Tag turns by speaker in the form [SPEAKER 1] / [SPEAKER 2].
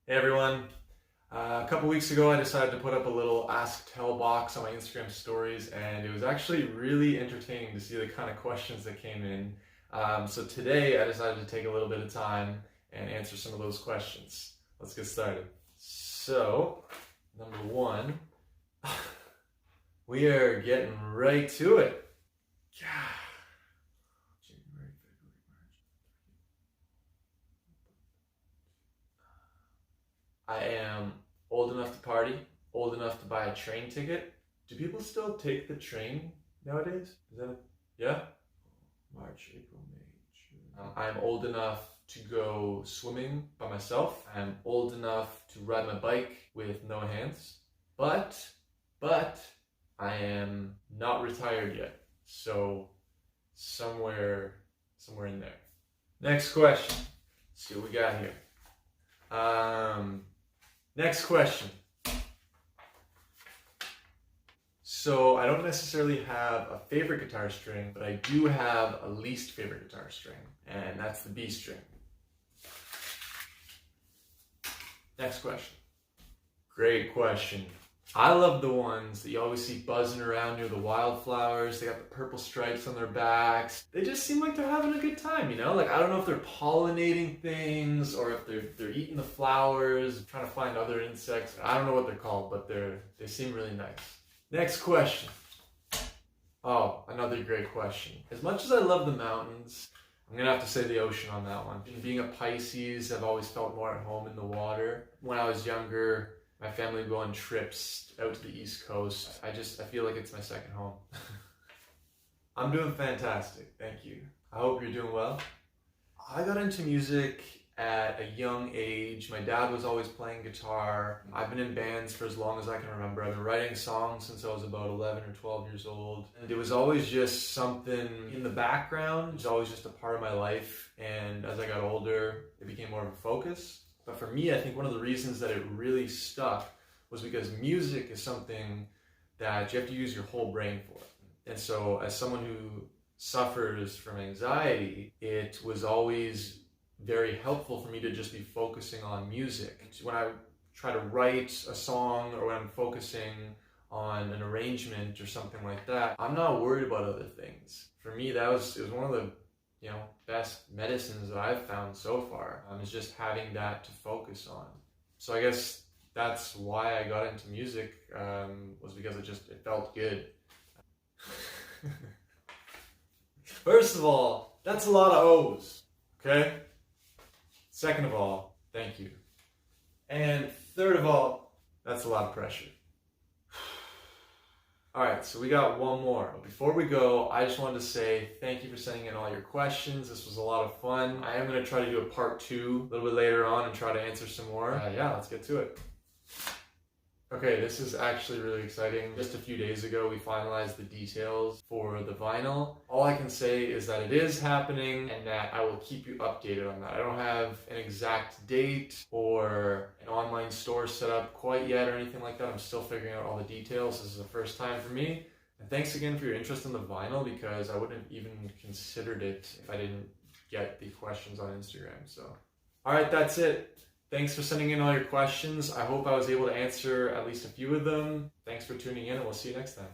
[SPEAKER 1] Hey everyone. A couple weeks ago I decided to put up a little Ask Tell box on my Instagram stories, and it was actually really entertaining to see the kind of questions that came in. So today I decided to take a little bit of time and answer some of those questions. Let's get started. So, number one, we are getting right to it. January, February, March. I am old enough to party, old enough to buy a train ticket. Do people still take the train nowadays? Yeah? March, April, May, June. I'm old enough to go swimming by myself. I'm old enough to ride my bike with no hands. But, I am not retired yet. So, somewhere in there. Next question. Let's see what we got here. Next question. So I don't necessarily have a favorite guitar string, but I do have a least favorite guitar string, and that's the B string. Next question. Great question. I love the ones that you always see buzzing around near the wildflowers. They got the purple stripes on their backs. They just seem like they're having a good time, you know? Like, I don't know if they're pollinating things or if they're eating the flowers, trying to find other insects. I don't know what they're called, but they seem really nice. Next question. Oh, another great question. As much as I love the mountains, I'm gonna have to say the ocean on that one. Being a Pisces, I've always felt more at home in the water. When I was younger, my family would go on trips out to the East Coast. I feel like it's my second home. I'm doing fantastic, thank you. I hope you're doing well. I got into music at a young age. My dad was always playing guitar. I've been in bands for as long as I can remember. I've been writing songs since I was about 11 or 12 years old. And it was always just something in the background. It was always just a part of my life. And as I got older, it became more of a focus. But for me, I think one of the reasons that it really stuck was because music is something that you have to use your whole brain for. And so as someone who suffers from anxiety, it was always very helpful for me to just be focusing on music. When I try to write a song or when I'm focusing on an arrangement or something like that, I'm not worried about other things. For me, it was one of the best medicines that I've found so far, is just having that to focus on. So I guess that's why I got into music, was because it felt good. First of all, that's a lot of O's, okay? Second of all, thank you. And third of all, that's a lot of pressure. Alright, so we got one more. But before we go, I just wanted to say thank you for sending in all your questions. This was a lot of fun. I am going to try to do a part 2 a little bit later on and try to answer some more. Yeah, let's get to it. Okay, this is actually really exciting. Just a few days ago, we finalized the details for the vinyl. All I can say is that it is happening and that I will keep you updated on that. I don't have an exact date or an online store set up quite yet or anything like that. I'm still figuring out all the details. This is the first time for me. And thanks again for your interest in the vinyl, because I wouldn't have even considered it if I didn't get the questions on Instagram. So, all right, that's it. Thanks for sending in all your questions. I hope I was able to answer at least a few of them. Thanks for tuning in, and we'll see you next time.